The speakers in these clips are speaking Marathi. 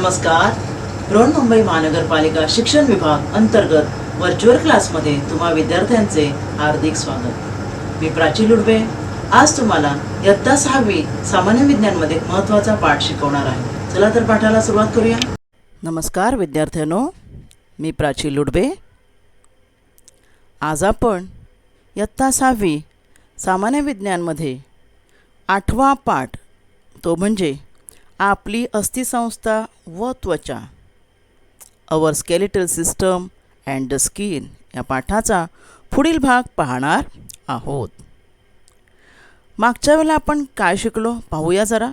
नमस्कार. बृहन्मुंबई महानगरपालिका शिक्षण विभाग अंतर्गत व्हर्च्युअल क्लासमध्ये तुम्हा विद्यार्थ्यांचे हार्दिक स्वागत. मी प्राची लुडवे आज तुम्हाला इयत्ता 6वी सामान्य विज्ञानमध्ये महत्त्वाचा पाठ शिकवणार आहे. चला तर पाठाला सुरुवात करूया. नमस्कार विद्यार्थ्यांनो, मी प्राची लुडवे. आज आपण इयत्ता 6वी सामान्य विज्ञानमध्ये 8वा पाठ, तो म्हणजे आपली अस्थिसंस्था व त्वचा, our skeletal system and the skin, या पाठाचा पुढील भाग पाहणार आहोत. मागच्या वेळेला आपण काय शिकलो पाहूया जरा.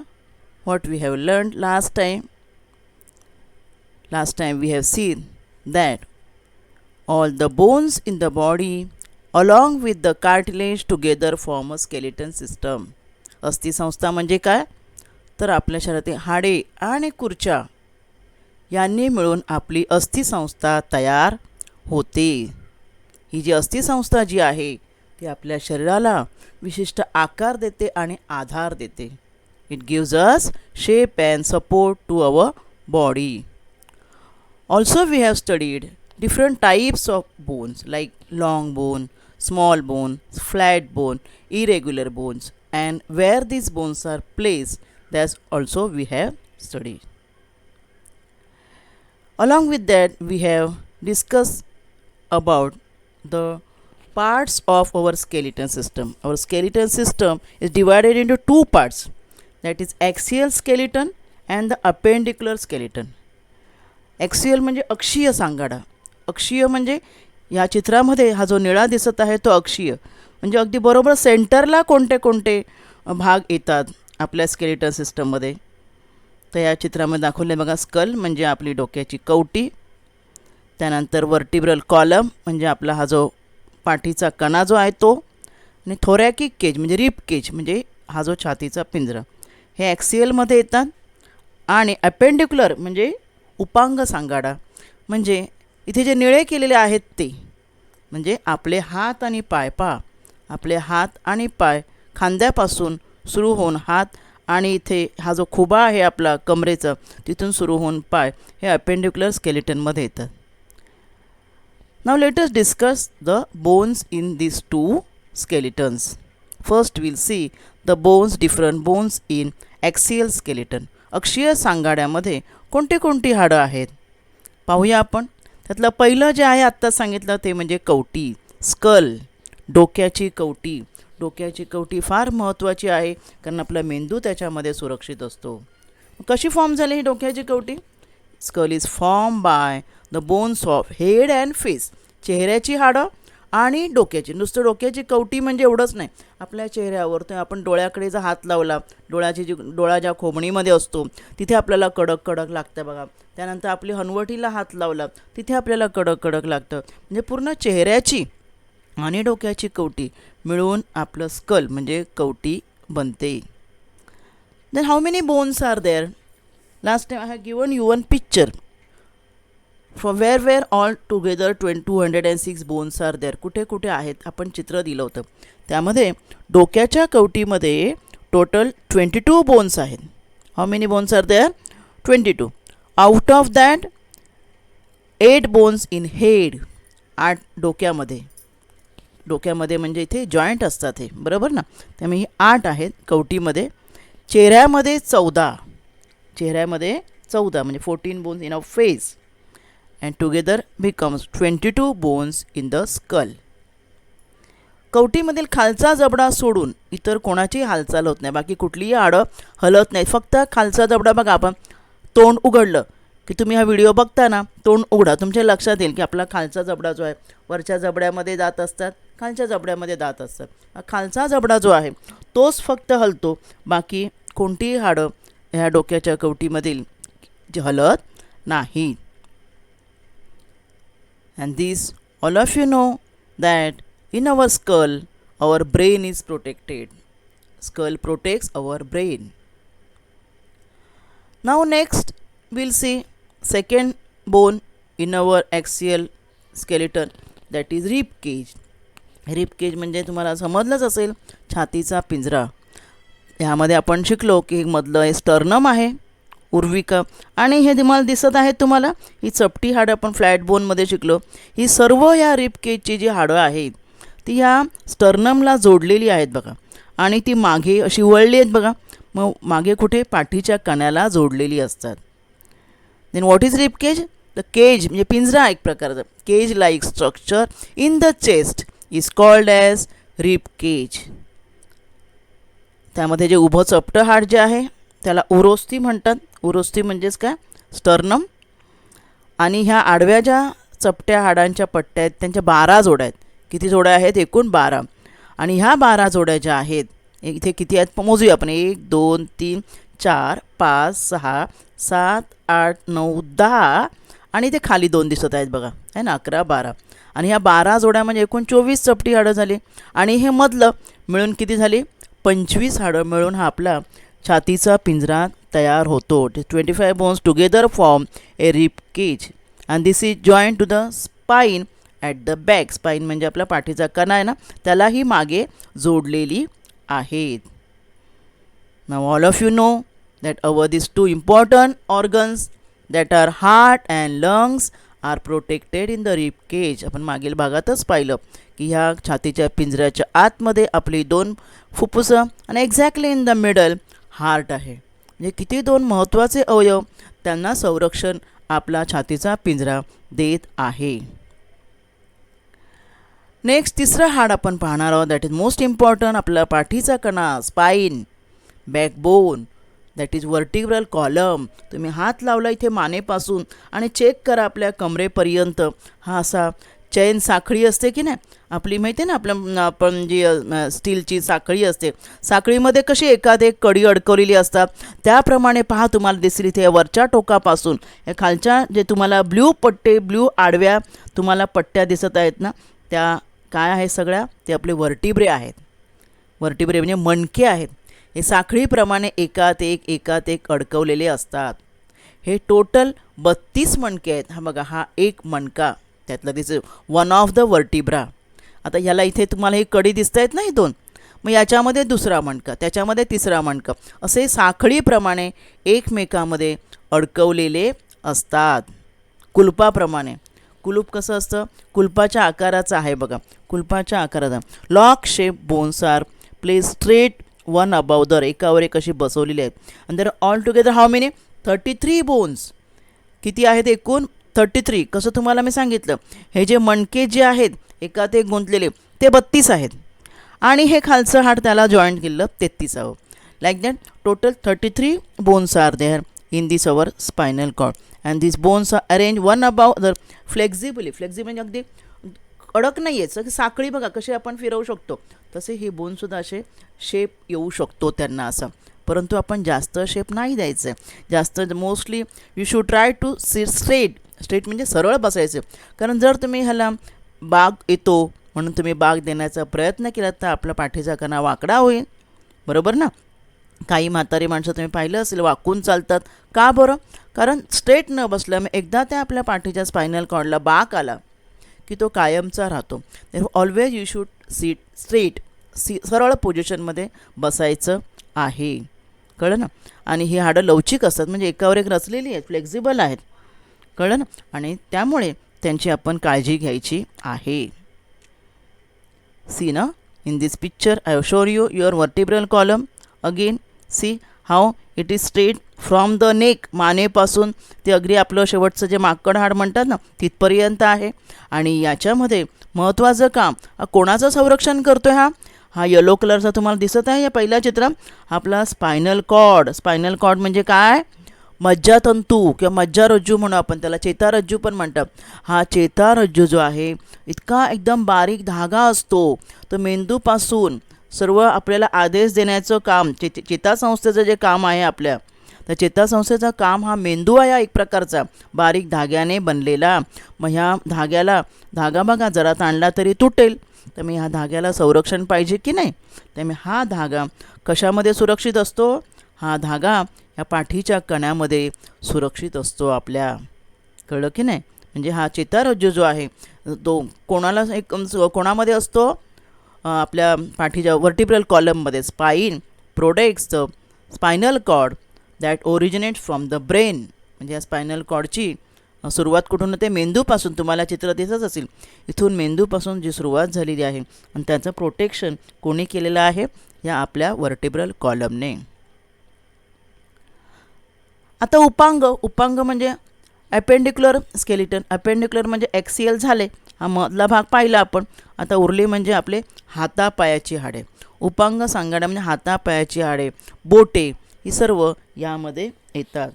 What we have learned last time we have seen that all the bones in the body along with the cartilage together form a skeleton system. अस्थिसंस्था म्हणजे काय, तर आपल्या शरीरातील हाडे आणि कुरच्या यांनी मिळून आपली अस्थिसंस्था तयार होते. ही जी अस्थिसंस्था जी आहे ती आपल्या शरीराला विशिष्ट आकार देते आणि आधार देते. It gives us shape and support to our body. Also we have studied different types of bones like long bone, small bone, flat bone, irregular bones, and where these bones are placed, that's also we have studied. Along with that, we have discussed about the parts of our skeleton system. Our skeleton system is divided into two parts, that is axial skeleton and the appendicular skeleton. Axial म्हणजे अक्षीय सांगाडा. अक्षीय म्हणजे या चित्रामध्ये हा जो निळा दिसत आहे तो अक्षीय, म्हणजे अगदी बरोबर सेंटरला कोणते कोणते भाग येतात आपल्या स्केलेटल सिस्टममध्ये. तर या चित्रामध्ये दाखवले बघा, स्कल म्हणजे आपली डोक्याची कवटी, त्यानंतर वर्टिब्रल कॉलम म्हणजे आपला हा जो पाठीचा कणा जो आहे तो, आणि थोरॅकिक केज म्हणजे रिप केज म्हणजे हा जो छातीचा पिंजरा, हे ॲक्सियलमध्ये येतात. आणि अपेंडिक्युलर म्हणजे उपांग सांगाडा, म्हणजे इथे जे निळे केलेले आहेत ते म्हणजे आपले हात आणि पाय. आपले हात आणि पाय खांद्यापासून सुरू होऊन हात आणि इथे हा जो खुबा आहे आपला कमरेचा, तिथून सुरू होऊन पाय, हे अपेंडिक्युलर स्केलेटनमध्ये येतात. Now let us discuss the bones in these two skeletons. First we'll see the bones, different bones in axial skeleton. अक्षीय सांगाड्यामध्ये कोणती कोणती हाडं आहेत पाहूया आपण. त्यातलं पहिलं जे आहे आत्ता सांगितलं ते म्हणजे कवटी, स्कल, डोक्याची कवटी. डोक्याची कवटी फार महत्त्वाची आहे कारण आपला मेंदू त्याच्यामध्ये सुरक्षित असतो. कशी फॉर्म झाली ही डोक्याची कवटी? Skull is form by the bones of head and face. चेहऱ्याची हाडं आणि डोक्याची. नुसतं डोक्याची कवटी म्हणजे एवढंच नाही, आपल्या चेहऱ्यावर तर आपण डोळ्याकडे जर हात लावला, डोळा ज्या खोबणीमध्ये असतो तिथे आपल्याला कडक कडक लागतं बघा. त्यानंतर आपली हनवटीला हात लावला तिथे आपल्याला कडक कडक लागतं. म्हणजे पूर्ण चेहऱ्याची आणि डोक्याची कवटी मिळून आपलं स्कल म्हणजे कवटी बनते. Then how many bones are there? Last time I have given you one picture from where all together 206 bones are there. कुठे कुठे आहेत आपण चित्र दिलं होतं. त्यामध्ये डोक्याच्या कवटीमध्ये टोटल 22 बोन्स आहेत. How many bones are there? 22. Out of that 8 bones in head. 8 डोक्यामध्ये. डोक्यामध्ये म्हणजे इथे जॉईंट असतात हे, बरोबर ना. त्यामुळे ही 8 आहेत कवटीमध्ये. चेहऱ्यामध्ये 14. चेहऱ्यामध्ये 14 म्हणजे 14 bones in a face. and together becomes 22 bones in the skull. कवटीमधील खालचा जबडा सोडून इतर कोणाची हालचाल होत नाही. बाकी कुठलीही हाडं हलत नाहीत, फक्त खालचा जबडा. बघा, आपण तोंड उघडलं की तुम्ही हा व्हिडिओ बघताना तोंड उघडा, तुमच्या लक्षात येईल की आपला खालचा जबडा जो आहे, वरच्या जबड्यामध्ये दात असतात, खालच्या जबड्यामध्ये दात असतात. खालचा जबडा जो आहे तोच फक्त हलतो, बाकी कोणतीही हाडं ह्या डोक्याच्या कवटीमधील जे हलत नाही. And this, all of you know that in our skull, our brain is protected. Skull protects our brain. Now next, we'll see second bone in our axial skeleton, that is rib cage. Rib cage म्हणजे तुम्हाला समजलंच असेल, छातीचा पिंजरा. ह्यामध्ये आपण शिकलो की मधलं स्टर्नम आहे, उर्विका आणि हे तुम्हाला दिसत आहेत तुम्हाला ही चपटी हाडं आपण फ्लॅट बोनमध्ये शिकलो. ही सर्व ह्या रिब केजची जी हाडं आहेत ती ह्या स्टर्नमला जोडलेली आहेत बघा आणि ती मागे अशी वळली आहेत बघा. मग मागे कुठे पाठीच्या कण्याला जोडलेली असतात. Then what is rib cage? The cage म्हणजे पिंजरा एक प्रकारचा cage like structure in the chest is called as rib cage. त्यामध्ये जे उभं चपटं हाड जे आहे त्याला उरोस्थी म्हणतात. उरोस्थी म्हणजेच काय? स्टर्नम. आणि ह्या आडव्या ज्या चपट्या हाडांच्या पट्ट्या आहेत त्यांच्या 12 जोड्या आहेत. किती जोड्या आहेत? एकूण 12. आणि ह्या 12 जोड्या ज्या आहेत इथे किती आहेत मोजूया आपण. 1 2 3 4 5 6 7 8 9 10 आणि इथे खाली 2 दिसत आहेत बघा आहे ना 11 12. आणि ह्या 12 जोड्या म्हणजे एकूण 24 चपटी हाडं झाली. आणि हे मधलं मिळून किती झाली? 25 हाडं मिळून हा आपला छातीचा पिंजरा तयार होतो. 25 bones together form a rib cage and this is joint to the spine at the back. Spine म्हणजे आपला पाठीचा कणा आहे ना त्यालाही मागे जोडलेली आहेत. Now all of you know that our this 2 important organs that are heart and lungs are protected in the rib cage. आपण मागील भागातच पाहिलं की ह्या छातीच्या पिंजऱ्याच्या आतमध्ये आपली 2 फुफ्फुसं आणि exactly in the middle heart आहे. म्हणजे किती 2 महत्त्वाचे अवयव त्यांना संरक्षण आपला छातीचा पिंजरा देत आहे. नेक्स्ट तिसरं हाड आपण पाहणार आहोत दॅट इज मोस्ट इम्पॉर्टंट. आपला पाठीचा कणा spine backbone that is vertebral column. तुम्ही हात लावला इथे मानेपासून आणि चेक करा आपल्या कमरेपर्यंत हा असा चैन साखळी असते की नाही आपली माहिती आहे ना आपण जी स्टीलची साखळी असते साखळीमध्ये कशी एखाद एक कडी अडकवलेली असतात त्याप्रमाणे पहा तुम्हाला दिसेल इथे वरच्या टोकापासून या खालच्या जे तुम्हाला ब्ल्यू आडव्या तुम्हाला पट्ट्या दिसत आहेत ना त्या काय आहे सगळ्या ते आपले वर्टिब्रे आहेत. वर्टिब्रे म्हणजे मणके आहेत. हे साखळीप्रमाणे एकात एक अडकवलेले असतात. हे टोटल 32 मणके आहेत. हा बघा हा एक मणका त्यातला दिसेल वन ऑफ द वर्टिब्रा. आता ह्याला इथे तुम्हाला ही कडी दिसत आहेत ना ही 2. मग याच्यामध्ये दुसरा मणका त्याच्यामध्ये तिसरा मणका असे साखळीप्रमाणे एकमेकामध्ये अडकवलेले असतात कुलपाप्रमाणे. कुलूप कसं असतं? कुलपाच्या आकाराचं आहे बघा. कुलपाच्या आकाराचा lock shape bones are place straight one above other एकावर एक अशी बसवलेली आहेत. आणि there all together how many? 33 bones. किती आहेत एकूण? 33. कसं तुम्हाला मी सांगितलं हे जे मणके जे आहेत एकात एक गुंतलेले ते 32 आहेत आणि हे खालचं हाड त्याला जॉईंट केलेलं 33 हवं. Like that total 33 bones are there in this our spinal cord and this bones are arrange one above other flexible म्हणजे अगदी कडक नाही आहे. साखळी बघा कशी आपण फिरवू शकतो तसे हे बोनसुद्धा असे शेप येऊ शकतो त्यांना असा. परंतु आपण जास्त शेप नाही द्यायचं आहे. जास्त mostly you should try to sit straight म्हणजे सरळ बसायचं. कारण जर तुम्ही ह्याला बाग येतो म्हणून तुम्ही बाग देण्याचा प्रयत्न केला तर आपला पाठीचा कणा वाकडा होईल. बरोबर ना? काही म्हातारी माणसं तुम्ही पाहिलं असेल वाकून चालतात. का बरं? कारण स्ट्रेट न बसल्यामुळे एकदा त्या आपल्या पाठीच्या स्पायनल कॉर्डला बाक आला की तो कायमचा राहतो. Always you should seat straight सरळ पोझिशनमध्ये बसायचं आहे. कळलं ना? आणि ही हाडं लवचिक असतात म्हणजे एकावर एक रचलेली आहेत फ्लेक्झिबल आहेत. कळलं ना? आणि त्यामुळे त्यांची आपण काळजी घ्यायची आहे. सी ना in this picture I have shown you your vertebral column again. See how it is straight from the neck मानेपासून ते अगदी आपलं शेवटचं जे माकड हाड म्हणतात ना तिथपर्यंत आहे. आणि याच्यामध्ये महत्त्वाचं काम कोणाचं संरक्षण करतो आहे? हा येलो कलरचा तुम्हाला दिसत आहे या पहिल्या चित्रात आपला स्पायनल कॉर्ड. स्पायनल कॉर्ड म्हणजे काय? मज्जातंतू किंवा मज्जारज्जू म्हणून आपण त्याला चेतारज्जू पण म्हणतात. हा चेतारज्जू जो आहे इतका एकदम बारीक धागा असतो. तो मेंदूपासून सर्व आपल्याला आदेश देण्याचं काम चेतासंस्थेचं जे काम आहे आपल्या तर चेतासंस्थेचं काम हा मेंदू आहे एक प्रकारचा बारीक धाग्याने बनलेला. मग ह्या धागा बघा जरा ताणला तरी तुटेल. तर मग ह्या धाग्याला संरक्षण पाहिजे की नाही? त्यामुळे हा धागा कशामध्ये सुरक्षित असतो? हा धागा या पाठीच्या कण्यामध्ये सुरक्षित असतो आपल्या. कळलं की नाही? म्हणजे हा चेतारज्जू जो आहे तो कोणामध्ये असतो? आपल्या पाठीच्या वर्टिब्रल कॉलममध्ये. Spine protects the spinal cord that originate from the brain. म्हणजे या स्पायनल कॉर्डची सुरुवात कुठून होते? मेंदूपासून. तुम्हाला चित्र दिसत असेल, इथून मेंदूपासून जी सुरुवात झालेली आहे आणि त्याचं प्रोटेक्शन कोणी केलेलं आहे? या आपल्या वर्टेब्रल कॉलमने. आता उपांग म्हणजे अपेंडिक्युलर स्केलिटन. अपेंडिक्युलर म्हणजे एक्सियल झाले, हा मधला भाग पाहिला आपण. आता उरले म्हणजे आपले हातापायाची हाडे. उपांग सांगाडा म्हणजे हातापायाची हाडे, बोटे, ही सर्व यामध्ये येतात.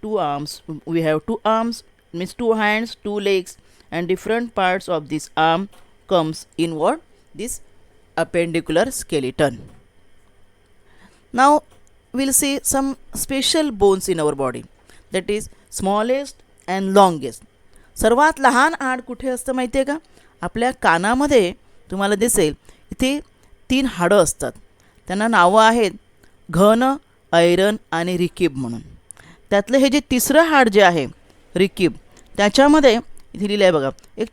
2 arms, we have 2 arms means 2 hands, 2 legs, and different parts of this arm comes in what? This appendicular skeleton. Now we'll see some special bones in our body, that is smallest and longest. सर्वात लहान हाड कुठे असतं माहिती आहे का? आपल्या कानामध्ये तुम्हाला दिसेल इथे 3 हाडं असतात. त्यांना नावं आहेत घन, ऐरन आणि रिकीब म्हणून. त्यातलं हे जे तिसरं हाड जे आहे रिकीब, त्याच्यामध्ये इथे लिहिलं आहे बघा, एक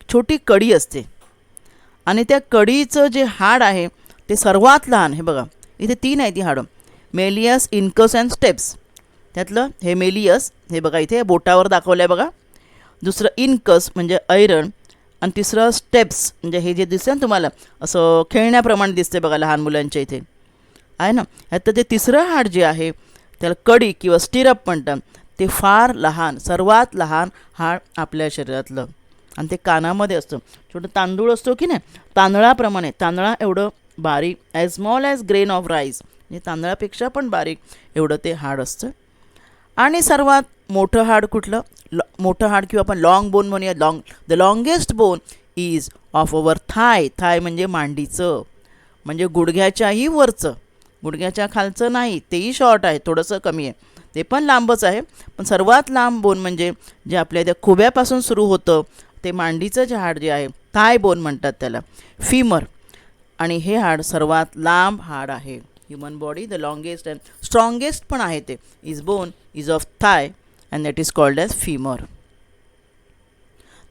छोटी कडी असते आणि त्या कडीचं जे हाड आहे ते सर्वात लहान. हे बघा इथे 3 आहे ती हाडं, मेलियस, इनकस अँड स्टेप्स. त्यातलं हे मेलियस, हे बघा इथे बोटावर दाखवलं आहे बघा. दुसरं इनकस म्हणजे ऐरन आणि तिसरं स्टेप्स म्हणजे हे जे दिसतं ना तुम्हाला असं खेळण्याप्रमाणे दिसते बघा लहान मुलांच्या इथे आहे ना. ह्यात ते तिसरं हाड जे आहे त्याला कडी किंवा स्टिरअप म्हणतात. ते फार लहान, सर्वात लहान हाड आपल्या शरीरातलं आणि ते कानामध्ये असतं. छोटं तांदूळ असतो की नाही, तांदळाप्रमाणे, तांदळा एवढं बारीक, as small as grain of rice, म्हणजे तांदळापेक्षा पण बारीक एवढं ते हाड असतं. आणि सर्वात मोठं हाड कुठलं? मोठं हाड किंवा आपण लॉंग बोन म्हणूया. The longest bone is of our thigh. Thigh म्हणजे मांडीचं, म्हणजे गुडघ्याच्याही वरचं, गुडघ्याच्या खालचं नाही, तेही शॉर्ट आहे, थोडंसं कमी आहे, ते पण लांबच आहे. पण सर्वात लांब बोन म्हणजे जे आपल्या त्या खुब्यापासून सुरू होतं ते मांडीचं जे हाड जे आहे थाय बोन म्हणतात त्याला, फीमर. आणि हे हाड सर्वात लांब हाड आहे. Human body the longest and strongest पण आहे ते. Bone is of thigh and that is called as femur.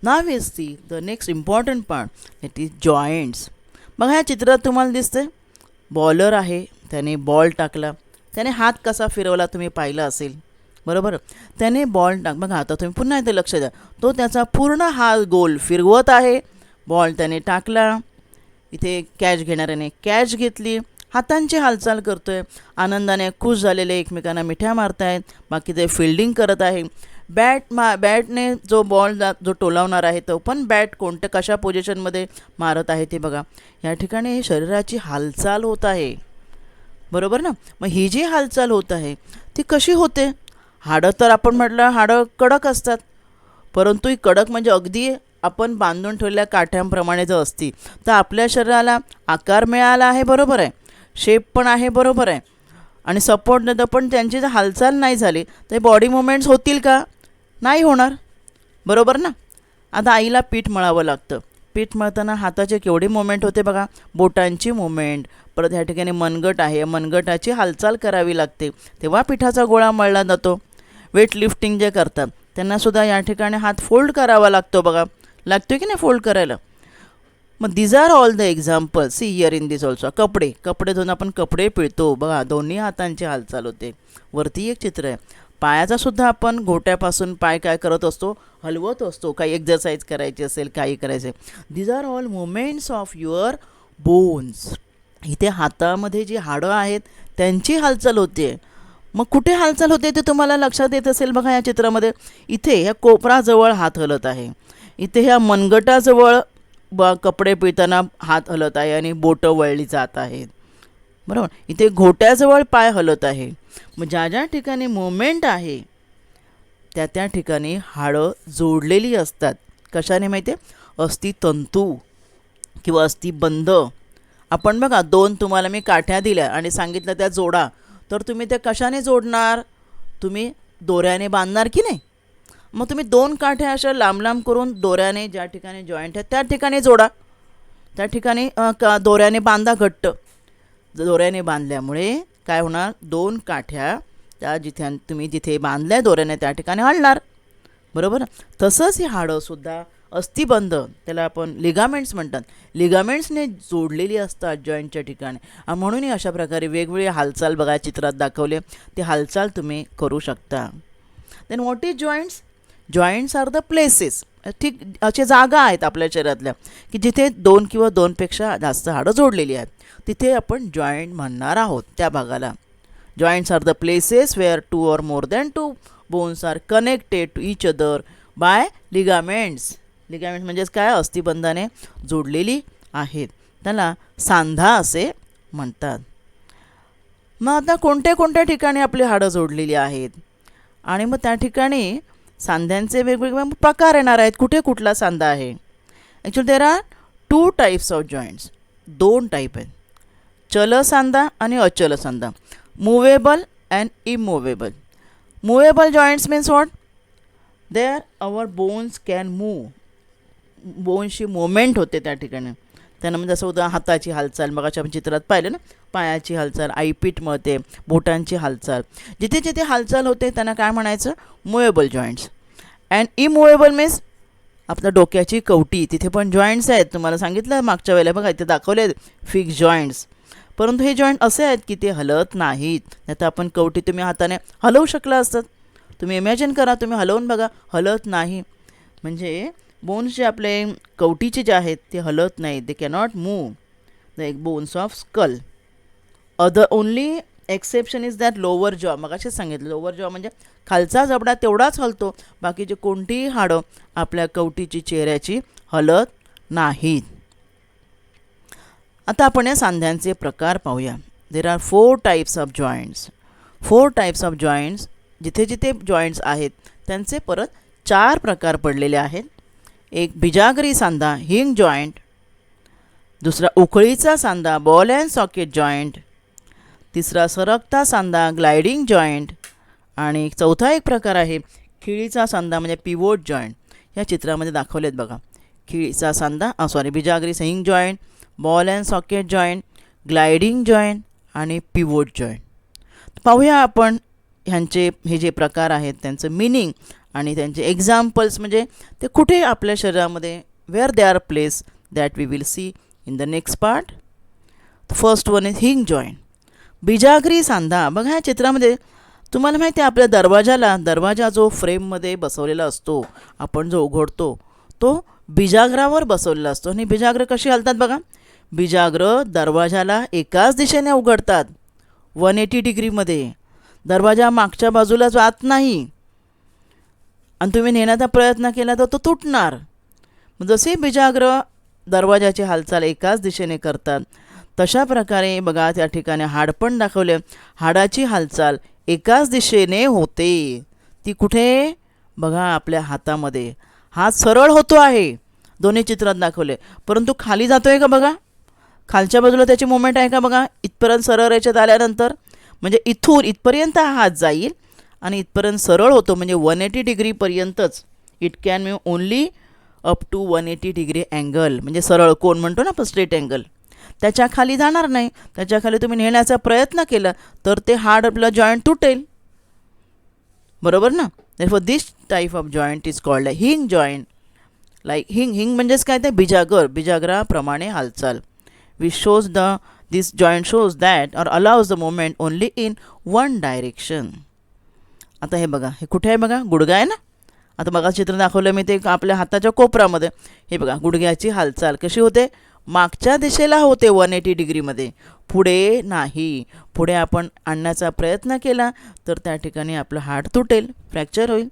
नाव is see the next important part, that is joints. बघा ह्या चित्रात तुम्हाला दिसते बॉलर आहे, त्याने बॉल टाकला, त्याने हात कसा फिरवला तुम्ही पाहिलं असेल, बरोबर. त्याने बॉल बघा आता तुम्ही पुन्हा इथे लक्ष द्या, तो त्याचा पूर्ण हात गोल फिरवत आहे. बॉल त्याने टाकला, इथे कॅच घेणाऱ्याने कॅच घेतली, हातांची हालचाल करतोय, आनंदाने खुश झालेले एकमेकांना मिठ्या मारतायत, बाकी ते फिल्डिंग करत आहे. बॅटने जो बॉल जो टोलावणार आहे तो पण बॅट कशा पोझिशनमध्ये मारत आहे ते बघा. या ठिकाणी हे शरीराची हालचाल होत आहे, बरोबर ना. मग ही जी हालचाल होत आहे ती कशी होते? हाडं तर आपण म्हटलं हाडं कडक असतात, परंतु ही कडक म्हणजे अगदी आपण बांधून ठेवलेल्या काठ्यांप्रमाणे जर असती तर आपल्या शरीराला आकार मिळाला आहे, बरोबर आहे, शेप पण आहे, बरोबर आहे, आणि सपोर्ट देतं. पण त्यांची जर हालचाल नाही झाली तर बॉडी मुवमेंट्स होतील का? नाही होणार, बरोबर ना. आता आईला पीठ मळावं लागतं, पीठ मळताना हाताचे केवढे मुवमेंट होते बघा, बोटांची मुवमेंट, परत ह्या ठिकाणी मनगट आहे, मनगटाची हालचाल करावी लागते, तेव्हा पिठाचा गोळा मळला जातो. वेट लिफ्टिंग जे करतात त्यांनासुद्धा या ठिकाणी हात फोल्ड करावा लागतो बघा, लागतो की नाही फोल्ड करायला. मग these are all the examples. See here in this also. कपडे धुवून आपण कपडे पिळतो बघा, दोन्ही हातांची हालचाल होते. वरती एक चित्र आहे पायाचा सुद्धा, आपण घोट्यापासून पाय काय करत असतो, हलवत असतो, काही एक्झरसाईज करायची असेल, काही करायचे. These are all movements of your bones. इथे हातामध्ये जी हाडं आहेत त्यांची हालचाल होते. मग कुठे हालचाल होते ते तुम्हाला लक्षात येत असेल बघा या चित्रामध्ये. इथे ह्या कोपराजवळ हात हलत आहे, इथे ह्या मनगटाजवळ कपडे पिळताना हात हलत आहे आणि बोटं वळली जात आहेत, बरोबर. इथे घोट्याजवळ पाय हलत आहे. मग ज्या ठिकाणी मुवमेंट आहे त्या ठिकाणी हाडं जोडलेली असतात. कशाने माहिती आहे? अस्थितंतू किंवा अस्थिबंध. आपण बघा तुम्हाला मी काठ्या दिल्या आणि सांगितलं त्या जोडा, तर तुम्ही त्या कशाने जोडणार? तुम्ही दोऱ्याने बांधणार की नाही. मग तुम्ही 2 काठ्या अशा लांब लांब करून दोऱ्याने ज्या ठिकाणी जॉईंट आहे त्या ठिकाणी जोडा, त्या ठिकाणी दोऱ्याने बांधा घट्ट. दोऱ्याने बांधल्यामुळे काय होणार? 2 काठ्या त्या जिथे तुम्ही जिथे बांधल्या दोऱ्याने त्या ठिकाणी हलणार, बरोबर. तसंच ही हाडंसुद्धा अस्थिबंध, त्याला आपण लिगामेंट्स म्हणतात, लिगामेंट्सने जोडलेली असतात जॉईंटच्या ठिकाणी. आणि म्हणूनही अशा प्रकारे वेगवेगळी हालचाल बघा चित्रात दाखवले, ते हालचाल तुम्ही करू शकता. Then what is joints? Joints are the places, ठीक अशा जागा आहेत आपल्या शरीरातल्या की जिथे 2 किंवा 2पेक्षा जास्त हाडं जोडलेली आहेत, तिथे आपण जॉईंट म्हणणार आहोत त्या भागाला. Joints are the places where 2 or more than 2 bones are connected to each other by ligaments. Ligament म्हणजेच काय? अस्थिबंधाने जोडलेली आहेत, त्याला सांधा असे म्हणतात. मग आता कोणत्या कोणत्या ठिकाणी आपली हाडं जोडलेली आहेत आणि मग त्या ठिकाणी सांध्यांचे वेगवेगळे प्रकार येणार आहेत. कुठे कुठला सांधा आहे? Actually there are 2 types of joints. 2 type आहेत, चल सांधा आणि अचल सांधा. Movable and immovable. Movable joints means what? There our bones can move. बोन्सची मुवमेंट होते त्या ठिकाणी. त्यांना म्हणजे जसं उदाहरण हाताची हालचाल, मग आपण चित्रात पाहिलं ना, पायाची हालचाल, आईपीठ मळते, बोटांची हालचाल, जिथे जिथे हालचाल होते त्यांना काय म्हणायचं? Movable joints. And immovable means आपल्या डोक्याची कवटी, तिथे पण जॉईंट्स आहेत. तुम्हाला सांगितलं मागच्या वेळेला बघा इथे दाखवले फिक्स जॉईंट्स. परंतु हे जॉईंट असे आहेत की ते हलत नाहीत. आता आपण कवटी तुम्ही हाताने हलवू शकला असतात. तुम्ही इमॅजिन करा, तुम्ही हलवून बघा, हलत नाही. म्हणजे बोन्स जे आपले कवटीचे जे आहेत ते हलत नाहीत. They cannot move the bones of skull. Other only exception is that lower jaw. मग असेच सांगितलं, लोअर जॉ म्हणजे खालचा जबडा तेवढाच हलतो, बाकीचे कोणतीही हाडं आपल्या कवटीची, चेहऱ्याची हलत नाहीत. आता आपण या सांध्यांचे प्रकार पाहूया. There are 4 types of joints. 4 types of joints. जिथे जिथे जॉईंट्स आहेत त्यांचे परत 4 प्रकार पडलेले आहेत. एक बिजागरी सांधा, हिंग जॉईंट. दुसरा उखळीचा सांधा, बॉल अँड सॉकेट जॉईंट. तिसरा सरकता सांधा, ग्लायडिंग जॉईंट. आणि चौथा एक प्रकार आहे खिळीचा सांधा म्हणजे पिवोट जॉईंट. या चित्रामध्ये दाखवलेत बघा. खिळीचा सांधा बिजागरी हिंग joint, ball and socket joint, gliding joint आणि पिवोट जॉईंट. पाहूया आपण ह्यांचे हे जे प्रकार आहेत त्यांचं मिनिंग आणि त्यांचे एक्झाम्पल्स, म्हणजे ते कुठे आपल्या शरीरामध्ये, where they are place, that we will see in the next part. First one is hinge joint. बिजागरी सांधा. बघा ह्या चित्रामध्ये तुम्हाला माहिती आहे आपल्या दरवाजा जो फ्रेममध्ये बसवलेला असतो, आपण जो उघडतो तो बिजागरावर बसवलेला असतो. आणि बिजाग्र कशी हलतात बघा. बिजाग्र दरवाजाला एकाच दिशेने उघडतात, 180 डिग्रीमध्ये. दरवाजा मागच्या बाजूला जात नाही आणि तुम्ही नेण्याचा प्रयत्न केला तर तो तुटणार. जसे बिजाग्र दरवाजाची हालचाल एकाच दिशेने करतात, तशा प्रकारे बघा त्या ठिकाणी हाड पण दाखवले. हाडाची हालचाल एकाच दिशेने होते. ती कुठे? बघा आपल्या हातामध्ये. हात सरळ होतो आहे, दोन्ही चित्रात दाखवले, परंतु खाली जातो आहे का बघा? खालच्या बाजूला त्याची मुवमेंट आहे का बघा? इथपर्यंत सरळ रेषेत आल्यानंतर म्हणजे इथून इथपर्यंत हा हात जाईल आणि इथपर्यंत सरळ होतो, म्हणजे 180 डिग्रीपर्यंतच. It can move only up to 180 degree angle, म्हणजे सरळ कोण म्हणतो ना आपण, स्ट्रेट अँगल. त्याच्या खाली जाणार नाही. त्याच्या खाली तुम्ही नेण्याचा प्रयत्न केला तर ते हाड आपलं जॉईंट तुटेल, बरोबर ना. therefore this type of joint is called a hinge joint. like हिंग म्हणजेच काय ते बिजागराप्रमाणे हालचाल. which shows this joint shows that or allows the movement only in one direction. आता हे बघा, हे कुठे आहे बघा? गुडघा आहे ना. आता बघा चित्र दाखवलं मी ते आपल्या हाताच्या कोपरामध्ये. हे बघा गुडघ्याची हालचाल कशी होते? मागच्या दिशेला होते 180 डिग्रीमध्ये, पुढे नाही. पुढे आपण आणण्याचा प्रयत्न केला तर त्या ठिकाणी आपलं हाड तुटेल, फ्रॅक्चर होईल.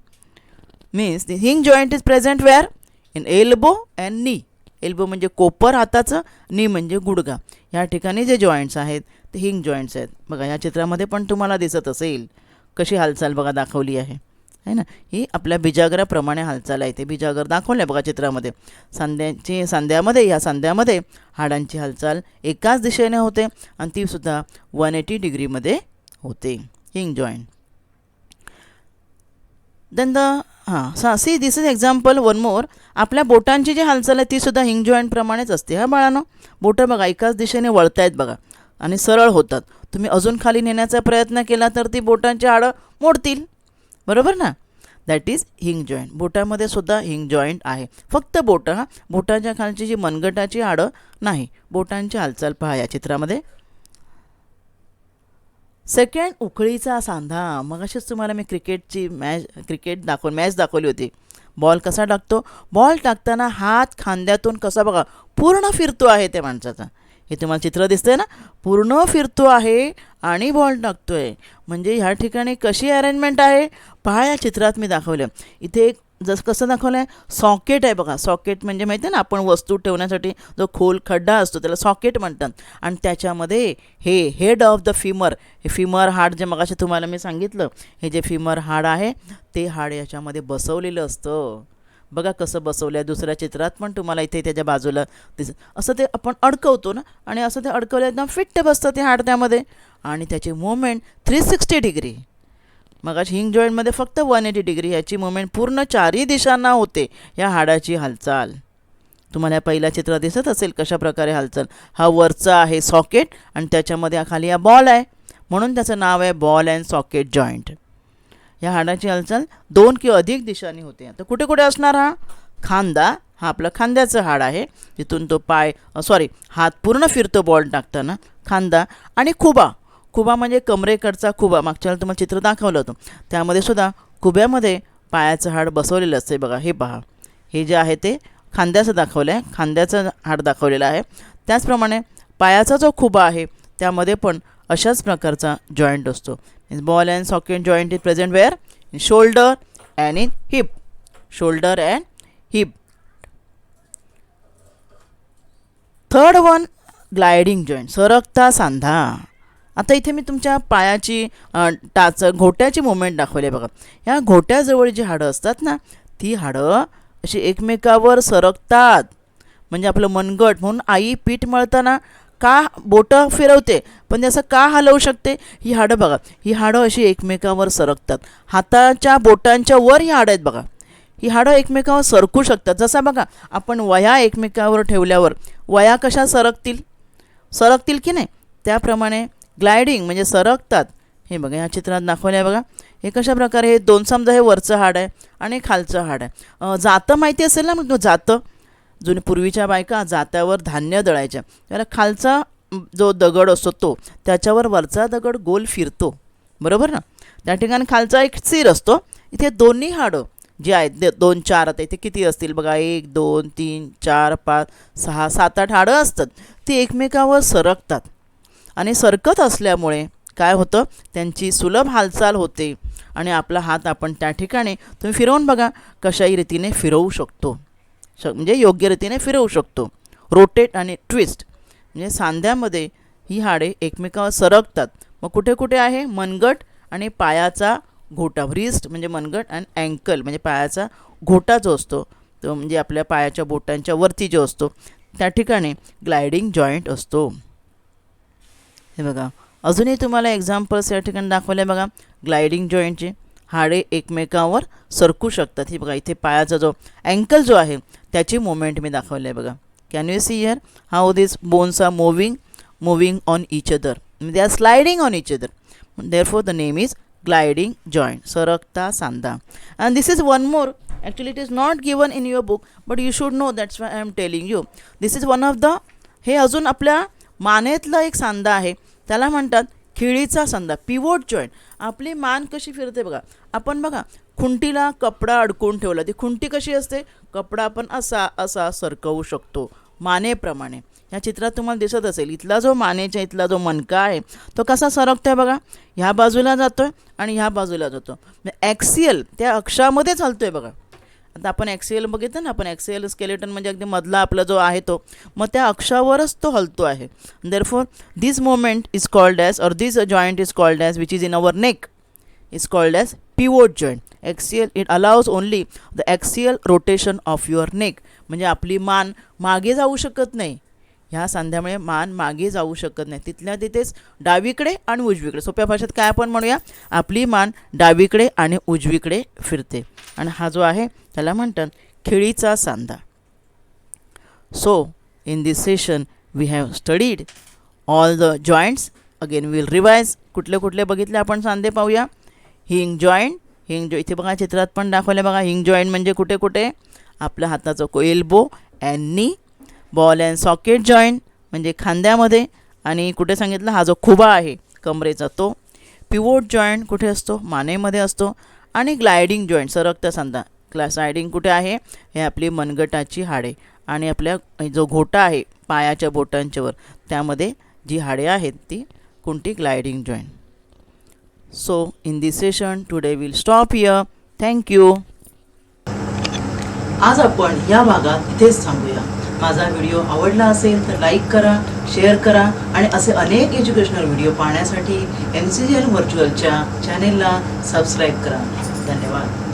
Means the hinge joint is present where? In elbow and knee. Elbow म्हणजे कोपर हाताचं, नी म्हणजे गुडघा. या ठिकाणी जे जॉईंट्स आहेत ते हिंग जॉईंट्स आहेत. बघा या चित्रामध्ये पण तुम्हाला दिसत असेल कशी हालचाल बघा दाखवली आहे ना. ही आपल्या बिजागराप्रमाणे हालचाल आहे. ते बिजागर दाखवलं आहे बघा चित्रामध्ये. या सांध्यामध्ये हाडांची हालचाल एकाच दिशेने होते आणि तीसुद्धा 180 डिग्रीमध्ये होते. Hinge joint. Then see this is example one more. आपल्या बोटांची जी हालचाल आहे तीसुद्धा हिंग जॉईंटप्रमाणेच असते. हा बाळांनो, बोटं बघा एकाच दिशेने वळत आहेत बघा आणि सरळ होतात. तुम्ही अजून खाली नेण्याचा प्रयत्न केला तर ती बोटांची हाडं मोडतील, बरोबर ना. That is hinge joint. बोटामध्ये सुद्धा हिंग जॉईंट आहे, फक्त बोटं हा, बोटाच्या खालची जी मनगटाची हाडं नाही. बोटांची हालचाल पहा या चित्रामध्ये. सेकंड, उखळीचा सांधा. मग अशीच तुम्हाला मी मॅच दाखवली होती. बॉल कसा टाकतो, बॉल टाकताना हात खांद्यातून कसा बघा पूर्ण फिरतो आहे त्या माणसाचा. हे तुम्हाला चित्र दिसतंय ना, पूर्ण फिरतो आहे आणि बॉल टाकतोय. म्हणजे ह्या ठिकाणी कशी अरेंजमेंट आहे पहा, या चित्रात मी दाखवलं. इथे एक जसं कसं दाखवलं आहे, सॉकेट आहे बघा. सॉकेट म्हणजे माहिती आहे ना, आपण वस्तू ठेवण्यासाठी जो खोल खड्डा असतो त्याला सॉकेट म्हणतात. आणि त्याच्यामध्ये हे हेड ऑफ द फिमर, हे फिमर हाड जे मगाशी तुम्हाला मी सांगितलं, हे जे फिमर हाड आहे ते हाड याच्यामध्ये बसवलेलं असतं. बघा कसं बसवलं आहे. दुसऱ्या चित्रात पण तुम्हाला इथे त्याच्या बाजूला असं ते आपण अडकवतो ना, आणि असं ते अडकवलं एकदम फिट्ट बसतं ते हाड त्यामध्ये. आणि त्याची मुवमेंट 360 डिग्री. मग हिंग जॉईंटमध्ये फक्त 180 डिग्री ह्याची मुवमेंट पूर्ण चारही दिशांना होते या हाडाची हालचाल. तुम्हाला या पहिल्या चित्रात दिसत असेल कशा प्रकारे हालचाल. हा वरचा आहे सॉकेट आणि त्याच्यामध्ये खाली हा बॉल आहे, म्हणून त्याचं नाव आहे बॉल अँड सॉकेट जॉईंट. या हाडाची हालचाल 2 किंवा अधिक दिशांनी होते. आता कुठे कुठे असणार हा खांदा, हा आपला खांद्याचं हाड आहे, तिथून तो हात पूर्ण फिरतो बॉल टाकताना. खांदा आणि खुबा. खुबा म्हणजे कमरेकडचा खुबा. मागच्या वेळेला तुम्हाला चित्र दाखवलं होतं, त्यामध्ये सुद्धा खुब्यामध्ये पायाचं हाड बसवलेलं असते बघा. हे पहा, हे जे आहे ते खांद्याचं दाखवलं आहे, खांद्याचं हाड दाखवलेलं आहे. त्याचप्रमाणे पायाचा जो खुबा आहे त्यामध्ये पण अशाच प्रकारचा जॉईंट असतो. Ball and socket joint is present where in shoulder and in hip. Shoulder and hip. Third one, gliding joint, सरकता सांधा. आता इथे मी तुमच्या पायाची घोट्याची मुवमेंट दाखवली आहे बघा. या घोट्याजवळ जी हाडं असतात ना, ती हाडं अशी एकमेकावर सरकतात. म्हणजे आपलं मनगट, म्हणून आई पीठ मळताना का बोटं फिरवते, पण असं का हलवू शकते, ही हाडं बघा, ही हाडं अशी एकमेकावर सरकतात. हाताच्या बोटांच्या वर ही हाडं आहेत बघा, ही हाडं एकमेकावर सरकू शकतात. जसं बघा आपण वया एकमेकावर ठेवल्यावर वया कशा सरकतील की नाही, त्याप्रमाणे ग्लायडिंग म्हणजे सरकतात. हे बघा ह्या चित्रात दाखवलं आहे बघा. हे कशा प्रकारे, हे दोन समजा हे वरचं हाड आहे आणि खालचं हाड आहे. जातं माहिती असेल ना, मग जातं, जुने पूर्वीच्या बायका जात्यावर धान्य दळायच्या, त्याला खालचा जो दगड असतो तो, त्याच्यावर वरचा दगड गोल फिरतो, बरोबर ना. त्या ठिकाणी खालचा एक सीर असतो. इथे दोन्ही हाडं जे आहेत 2 4, आता इथे किती असतील बघा, 1 2 3 4 5 6 7 8 हाडं असतात. ती एकमेकावर सरकतात आणि सरकत असल्यामुळे काय होतं, त्यांची सुलभ हालचाल होते आणि आपला हात आपण त्या ठिकाणी तुम्ही फिरवून बघा कशाही रीतीने फिरवू शकतो, म्हणजे योग्य रीतीने फिरवू शकतो. रोटेट आणि ट्विस्ट म्हणजे सांध्यामध्ये ही हाडे एकमेकावर सरकतात. मग कुठे कुठे आहे, मनगट आणि पायाचा घोटा. रिस्ट म्हणजे मनगट आणि अँकल म्हणजे पायाचा घोटा जो असतो तो, म्हणजे आपल्या पायाच्या बोटांच्या वरती जो असतो त्या ठिकाणी ग्लायडिंग जॉईंट असतो. हे बघा अजूनही तुम्हाला एक्झाम्पल्स या ठिकाणी दाखवले बघा. ग्लायडिंग जॉईंटचे हाडे एकमेकावर सरकू शकतात. ही बघा इथे पायाचा जो अँकल जो आहे त्याची मुवमेंट मी दाखवली आहे बघा. Can you see here how this bones are moving on each other, they are sliding on each other. Therefore the name is gliding joint, सरकता सांधा. And this is one more, actually it is not given in your book but you should know, that's why I am telling you. This is one of the, हे अजून आपल्या मानेतला एक सांधा आहे, त्याला म्हणतात खिळीचा सांधा, पिवोट जॉईंट. आपली मान कशी फिरते बघा, आपण बघा खुंटीला कपडा अडकवून ठेवला, ती खुंटी कशी असते, कपडा आपण असा सरकवू शकतो मानेप्रमाणे. या चित्रात तुम्हाला दिसत असेल इथला जो मानेच्या इथला जो मणका आहे तो कसा सरकतोय बघा, ह्या बाजूला जातोय आणि ह्या बाजूला जातो. ॲक्सियल त्या अक्षामध्येच हलतोय बघा. आता आपण ॲक्सियल बघितलं ना, आपण ॲक्सियल स्केलेटन म्हणजे अगदी मधला आपला जो आहे तो, मग त्या अक्षावरच तो हलतो आहे. Therefore this moment is called as, और this joint is called as, which is in our neck, is called as pivot joint. Axial, it allows only the axial rotation of your neck. म्हणजे आपली मान मागे जाऊ शकत नाही, ह्या सांध्यामुळे मान मागे जाऊ शकत नाही, तिथल्या तिथेच डावीकडे आणि उजवीकडे, सोप्या भाषेत काय आपण म्हणूया, आपली मान डावीकडे आणि उजवीकडे फिरते. आणि हा जो आहे त्याला म्हणतात खिळीचा सांधा. So in this session we have studied all the joints. Again will revise कुठले कुठले बघितले आपण सांधे पाहूया. हिंग जॉईंट, हिंग इथे बघा चित्रात पण दाखवलं बघा. हिंग जॉईंट म्हणजे कुठे कुठे आपल्या हाताचं एल्बो अँड नी. बॉल अँड सॉकेट जॉईंट म्हणजे खांद्यामध्ये. आणि कुठे सांगितलं हा जो खुबा आहे कमरेचा तो. पिवोट जॉईंट कुठे असतो मानेमध्ये असतो. आणि ग्लायडिंग जॉईंट सरकता सांधा. स्लायडिंग कुठे आहे हे आपली मनगटाची हाडे आणि आपल्या जो घोटा आहे पायाच्या बोटांच्यावर त्यामध्ये जी हाडे आहेत ती कोणती gliding joint. So in this session today will stop here. Thank you. आज आपण या भागात इथेच थांबूया. माझा व्हिडिओ आवडला असेल तर लाईक करा, शेअर करा आणि असे अनेक एज्युकेशनल व्हिडिओ पाहण्यासाठी MCGL व्हर्च्युअलच्या चॅनेलला सबस्क्राईब करा. धन्यवाद.